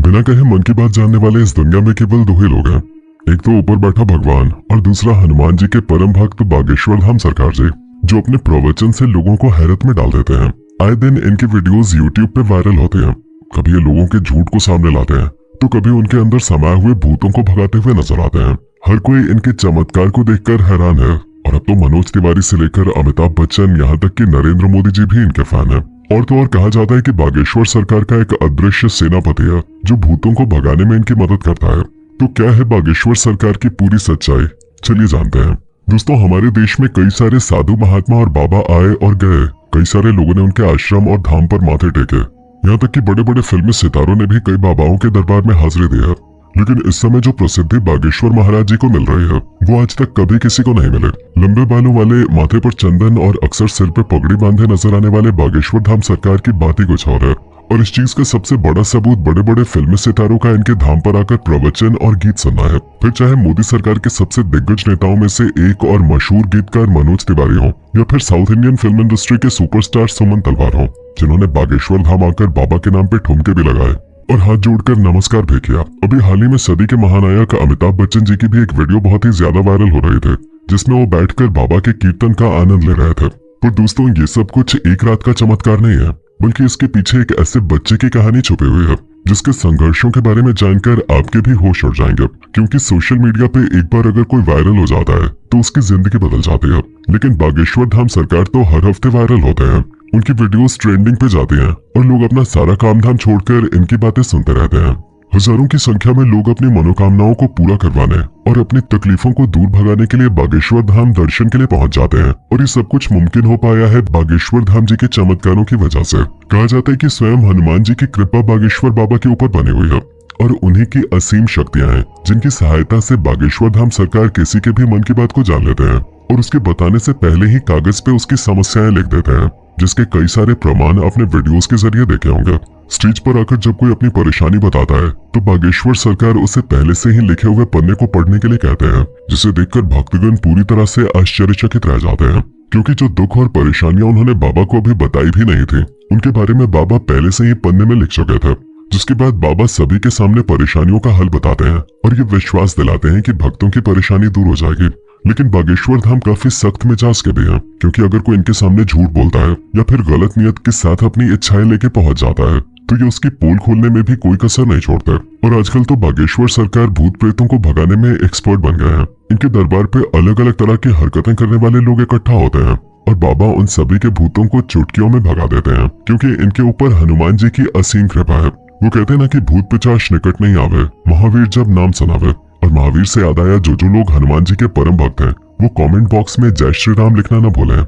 बिना कहे मन की बात जानने वाले इस दुनिया में केवल दो ही लोग हैं। एक तो ऊपर बैठा भगवान और दूसरा हनुमान जी के परम भक्त बागेश्वर धाम सरकार जी, जो अपने प्रवचन से लोगों को हैरत में डाल देते हैं। आए दिन इनके वीडियोस यूट्यूब पे वायरल होते हैं। कभी ये लोगों के झूठ को सामने लाते हैं तो कभी उनके अंदर समाये हुए भूतों को भगाते हुए नजर आते हैं। हर कोई इनके चमत्कार को देखकर हैरान है और अब तो मनोज तिवारी से लेकर अमिताभ बच्चन यहाँ तक कि नरेंद्र मोदी जी भी इनके फैन है। और तो और कहा जाता है कि बागेश्वर सरकार का एक अदृश्य सेनापति है जो भूतों को भगाने में इनकी मदद करता है। तो क्या है बागेश्वर सरकार की पूरी सच्चाई, चलिए जानते हैं। दोस्तों, हमारे देश में कई सारे साधु महात्मा और बाबा आए और गए। कई सारे लोगों ने उनके आश्रम और धाम पर माथे टेके। यहाँ तक कि बड़े बड़े फिल्मी सितारों ने भी कई बाबाओं के दरबार में हाजिरी दी है। लेकिन इस समय जो प्रसिद्धि बागेश्वर महाराज जी को मिल रही है वो आज तक कभी किसी को नहीं मिले। लंबे बालों वाले, माथे पर चंदन और अक्सर सिर पे पगड़ी बांधे नजर आने वाले बागेश्वर धाम सरकार की बात ही कुछ और है। और इस चीज का सबसे बड़ा सबूत बड़े बड़े फिल्मी सितारों का इनके धाम पर आकर प्रवचन और गीत सुनना है। फिर चाहे मोदी सरकार के सबसे दिग्गज नेताओं में से एक और मशहूर गीतकार मनोज तिवारी हो या फिर साउथ इंडियन फिल्म इंडस्ट्री के सुपरस्टार सुमन तलवार हो, जिन्होंने बागेश्वर धाम आकर बाबा के नाम पे ठुमके भी लगाए और हाथ जोड़कर नमस्कार भी किया। अभी हाल ही में सदी के महानायक अमिताभ बच्चन जी की भी एक वीडियो बहुत ही ज्यादा वायरल हो रही थी, जिसमें वो बैठकर बाबा के कीर्तन का आनंद ले रहे थे। पर दोस्तों, ये सब कुछ एक रात का चमत्कार नहीं है, बल्कि इसके पीछे एक ऐसे बच्चे की कहानी छुपी हुई है जिसके संघर्षों के बारे में जानकर आपके भी होश उड़ जाएंगे। क्योंकि सोशल मीडिया पे एक बार अगर कोई वायरल हो जाता है तो उसकी जिंदगी बदल जाती है। लेकिन बागेश्वर धाम सरकार तो हर हफ्ते वायरल होते हैं। उनकी वीडियोस ट्रेंडिंग पे जाती हैं और लोग अपना सारा काम धाम छोड़कर इनकी बातें सुनते रहते हैं। हजारों की संख्या में लोग अपनी मनोकामनाओं को पूरा करवाने और अपनी तकलीफों को दूर भगाने के लिए बागेश्वर धाम दर्शन के लिए पहुंच जाते हैं। और ये सब कुछ मुमकिन हो पाया है बागेश्वर धाम जी के चमत्कारों की वजह से। कहा जाता है कि स्वयं हनुमान जी की कृपा बागेश्वर बाबा के ऊपर बनी हुई है और उन्हीं की असीम शक्तियां हैं, जिनकी सहायता से बागेश्वर धाम सरकार किसी के भी मन की बात को जान लेते हैं और उसके बताने से पहले ही कागज पे उसकी समस्याएं लिख देते हैं, जिसके कई सारे प्रमाण आपने वीडियोस के जरिए देखे होंगे। स्टेज पर आकर जब कोई अपनी परेशानी बताता है तो बागेश्वर सरकार उसे पहले से ही लिखे हुए पन्ने को पढ़ने के लिए कहते हैं, जिसे देखकर भक्तगण पूरी तरह से आश्चर्यचकित रह जाते हैं। क्योंकि जो दुख और परेशानियां उन्होंने बाबा को अभी बताई भी नहीं थी, उनके बारे में बाबा पहले से ही पन्ने में लिख चुके थे। जिसके बाद बाबा सभी के सामने परेशानियों का हल बताते हैं और ये विश्वास दिलाते हैं कि भक्तों की परेशानी दूर हो जाएगी। लेकिन बागेश्वर धाम काफी सख्त मिजाज के भी हैं, क्योंकि अगर कोई इनके सामने झूठ बोलता है या फिर गलत नियत के साथ अपनी इच्छाएं लेके पहुंच जाता है तो ये उसकी पोल खोलने में भी कोई कसर नहीं छोड़ता। और आजकल तो बागेश्वर सरकार भूत प्रेतों को भगाने में एक्सपर्ट बन गए हैं। इनके दरबार पे अलग अलग तरह की हरकतें करने वाले लोग इकट्ठा होते हैं और बाबा उन सभी के भूतों को चुटकियों में भगा देते हैं, क्योंकि इनके ऊपर हनुमान जी की असीम कृपा है। वो कहते हैं ना कि भूत पिशाच निकट नहीं आवे, महावीर जब नाम सुनावे। और महावीर से याद आया, जो लोग हनुमान जी के परम भक्त हैं वो कमेंट बॉक्स में जय श्री राम लिखना न भूलें।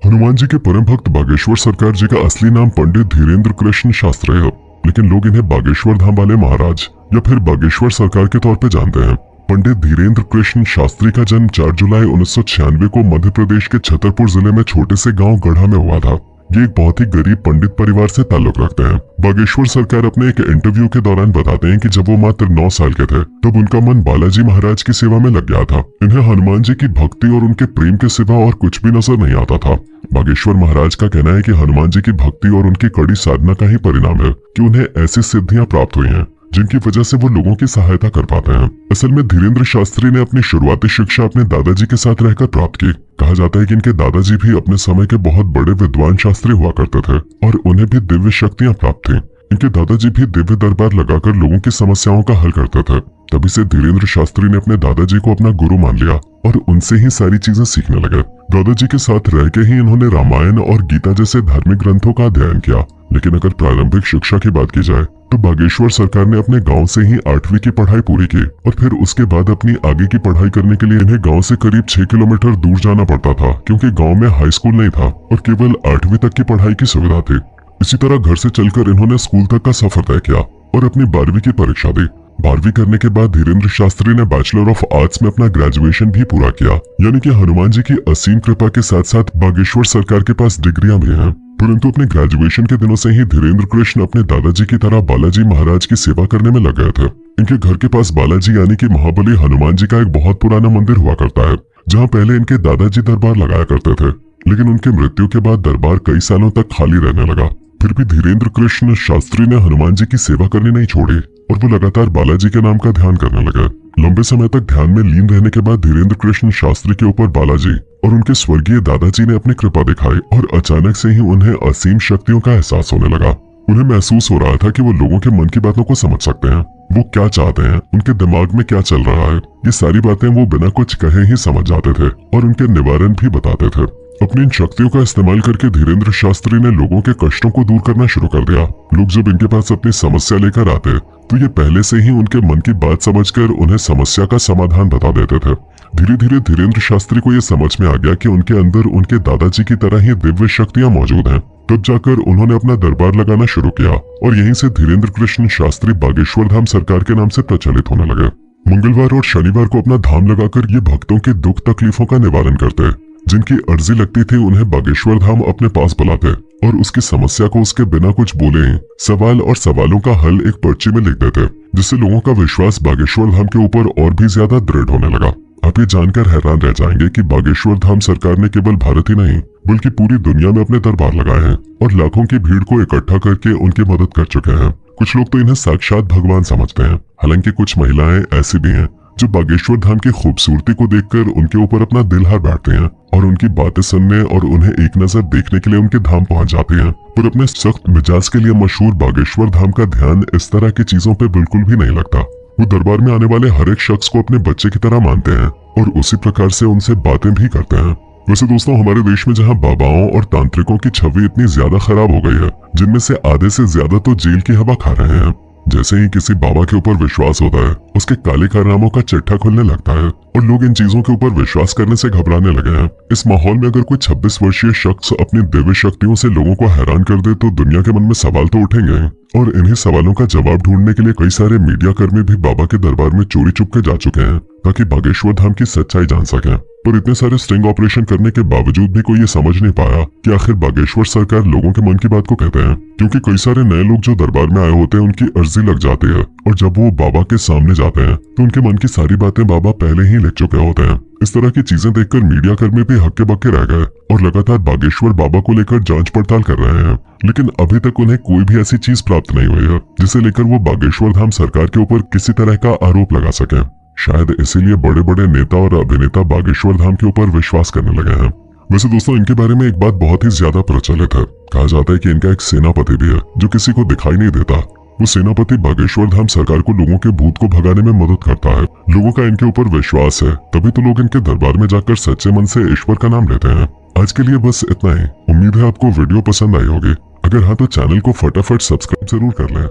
हनुमान जी के परम भक्त बागेश्वर सरकार जी का असली नाम पंडित धीरेन्द्र कृष्ण शास्त्री है, लेकिन लोग इन्हें बागेश्वर धाम वाले महाराज या फिर बागेश्वर सरकार के तौर पे जानते हैं। पंडित धीरेन्द्र कृष्ण शास्त्री का जन्म 4 जुलाई 1996 को मध्य प्रदेश के छतरपुर जिले में छोटे से गांव गढ़ा में हुआ था। ये एक बहुत ही गरीब पंडित परिवार से ताल्लुक रखते हैं। बागेश्वर सरकार अपने एक इंटरव्यू के दौरान बताते हैं कि जब वो मात्र 9 साल के थे तब उनका मन बालाजी महाराज की सेवा में लग गया था। इन्हें हनुमान जी की भक्ति और उनके प्रेम के सिवा और कुछ भी नजर नहीं आता था। बागेश्वर महाराज का कहना है कि हनुमान जी की भक्ति और उनकी कड़ी साधना का ही परिणाम है कि उन्हें ऐसी सिद्धियां प्राप्त हुई हैं जिनकी वजह से वो लोगों की सहायता कर पाते हैं। असल में धीरेन्द्र शास्त्री ने अपनी शुरुआती शिक्षा अपने दादाजी के साथ रहकर प्राप्त की। कहा जाता है कि इनके दादाजी भी अपने समय के बहुत बड़े विद्वान शास्त्री हुआ करते थे और उन्हें भी दिव्य शक्तियां प्राप्त थी। इनके दादाजी भी दिव्य दरबार लगाकर लोगों की समस्याओं का हल करते थे। तभी से धीरेन्द्र शास्त्री ने अपने दादाजी को अपना गुरु मान लिया और उनसे ही सारी चीजें सीखने लगे। दादाजी के साथ रह के ही इन्होंने रामायण और गीता जैसे धार्मिक ग्रंथों का अध्ययन किया। लेकिन अगर प्रारंभिक शिक्षा की बात की जाए तो बागेश्वर सरकार ने अपने गांव से ही 8वीं की पढ़ाई पूरी की और फिर उसके बाद अपनी आगे की पढ़ाई करने के लिए इन्हें गांव से करीब 6 किलोमीटर दूर जाना पड़ता था, क्योंकि गांव में हाई स्कूल नहीं था और केवल 8वीं तक की पढ़ाई की सुविधा थी। इसी तरह घर से चलकर इन्होंने स्कूल तक का सफर तय किया और अपनी 12वीं की परीक्षा दी। 12वीं करने के बाद धीरेन्द्र शास्त्री ने बैचलर ऑफ आर्ट्स में अपना ग्रेजुएशन भी पूरा किया। यानी कि हनुमान जी की असीम कृपा के साथ साथ बागेश्वर सरकार के पास डिग्रियां भी हैं। परंतु अपने ग्रेजुएशन के दिनों से ही धीरेन्द्र कृष्ण अपने दादाजी की तरह बालाजी महाराज की सेवा करने में लग गए थे। इनके घर के पास बालाजी यानी कि महाबली हनुमान जी का एक बहुत पुराना मंदिर हुआ करता है, जहाँ पहले इनके दादाजी दरबार लगाया करते थे। लेकिन उनके मृत्यु के बाद दरबार कई सालों तक खाली रहने लगा। फिर भी धीरेन्द्र कृष्ण शास्त्री ने हनुमान जी की सेवा करनी नहीं छोड़ी और वो लगातार बालाजी के नाम का ध्यान करने लगे। लंबे समय तक ध्यान में लीन रहने के बाद धीरेन्द्र कृष्ण शास्त्री के ऊपर बालाजी और उनके स्वर्गीय दादाजी ने अपनी कृपा दिखाई और अचानक से ही उन्हें असीम शक्तियों का एहसास होने लगा। उन्हें महसूस हो रहा था कि वो लोगों के मन की बातों को समझ सकते हैं, वो क्या चाहते हैं, उनके दिमाग में क्या चल रहा है। ये सारी बातें वो बिना कुछ कहे ही समझ जाते थे और उनके निवारण भी बताते थे। अपनी इन शक्तियों का इस्तेमाल करके धीरेन्द्र शास्त्री ने लोगों के कष्टों को दूर करना शुरू कर दिया। लोग जब इनके पास अपनी समस्या लेकर आते तो ये पहले से ही उनके मन की बात समझकर उन्हें समस्या का समाधान बता देते थे। धीरे धीरे धीरेन्द्र शास्त्री को यह समझ में आ गया कि उनके अंदर उनके दादाजी की तरह ही दिव्य शक्तियां मौजूद हैं। तब जाकर उन्होंने अपना दरबार लगाना शुरू किया और यहीं से धीरेन्द्र कृष्ण शास्त्री बागेश्वर धाम सरकार के नाम से प्रचलित होने लगे। मंगलवार और शनिवार को अपना धाम लगाकर ये भक्तों के दुख तकलीफों का निवारण करते। जिनकी अर्जी लगती थी उन्हें बागेश्वर धाम अपने पास बुलाते और उसकी समस्या को उसके बिना कुछ बोले सवाल और सवालों का हल एक पर्ची में लिख देते, जिससे लोगों का विश्वास बागेश्वर धाम के ऊपर और भी ज्यादा दृढ़ होने लगा। आप ये जानकर हैरान रह जाएंगे कि बागेश्वर धाम सरकार ने केवल भारत ही नहीं बल्कि पूरी दुनिया में अपने दरबार लगाए हैं और लाखों की भीड़ को इकट्ठा करके उनकी मदद कर चुके हैं। कुछ लोग तो इन्हें साक्षात भगवान समझते हैं, हालांकि कुछ महिलाएं ऐसी भी हैं जो बागेश्वर धाम की खूबसूरती को देखकर उनके ऊपर अपना दिल हार बैठते हैं और उनकी बातें सुनने और उन्हें एक नजर देखने के लिए उनके धाम पहुंच जाते हैं। पर अपने सख्त मिजाज के लिए मशहूर बागेश्वर धाम का ध्यान इस तरह की चीजों पे बिल्कुल भी नहीं लगता। वो दरबार में आने वाले हर एक शख्स को अपने बच्चे की तरह मानते हैं और उसी प्रकार से उनसे बातें भी करते हैं। वैसे दोस्तों, हमारे देश में जहां बाबाओं और तांत्रिकों की छवि इतनी ज्यादा खराब हो गई है, जिनमें से आधे से ज्यादा तो जेल की हवा खा रहे हैं। जैसे ही किसी बाबा के ऊपर विश्वास होता है, उसके काले कारनामों का चिट्ठा खुलने लगता है और लोग इन चीजों के ऊपर विश्वास करने से घबराने लगे हैं। इस माहौल में अगर कोई 26 वर्षीय शख्स अपनी दिव्य शक्तियों से लोगों को हैरान कर दे तो दुनिया के मन में सवाल तो उठेंगे और इन्हीं सवालों का जवाब ढूंढने के लिए कई सारे मीडिया कर्मी भी बाबा के दरबार में चोरी चुपके जा चुके हैं ताकि बागेश्वर धाम की सच्चाई जान सकें। पर इतने सारे स्टिंग ऑपरेशन करने के बावजूद भी कोई ये समझ नहीं पाया कि आखिर बागेश्वर सरकार लोगों के मन की बात को कहते हैं, क्योंकि कई सारे नए लोग जो दरबार में आए होते हैं उनकी अर्जी लग जाती है और जब वो बाबा के सामने जाते हैं तो उनके मन की सारी बातें बाबा पहले ही लिख चुके होते हैं। इस तरह की चीजें देखकर मीडिया कर्मी भी हक्के बक्के रह गए और लगातार बागेश्वर बाबा को लेकर जांच पड़ताल कर रहे हैं, लेकिन अभी तक उन्हें कोई भी ऐसी चीज प्राप्त नहीं हुई है जिसे लेकर वो बागेश्वर धाम सरकार के ऊपर किसी तरह का आरोप लगा सके। शायद इसीलिए बड़े बड़े नेता और अभिनेता बागेश्वर धाम के ऊपर विश्वास करने लगे हैं। वैसे दोस्तों, इनके बारे में एक बात बहुत ही ज्यादा प्रचलित है। कहा जाता है कि इनका एक सेनापति भी है जो किसी को दिखाई नहीं देता। वो सेनापति बागेश्वर धाम सरकार को लोगों के भूत को भगाने में मदद करता है। लोगों का इनके ऊपर विश्वास है, तभी तो लोग इनके दरबार में जाकर सच्चे मन से ईश्वर का नाम लेते हैं। आज के लिए बस इतना ही। उम्मीद है आपको वीडियो पसंद आई होगी। अगर हाँ तो चैनल को फटाफट सब्सक्राइब जरूर कर लें।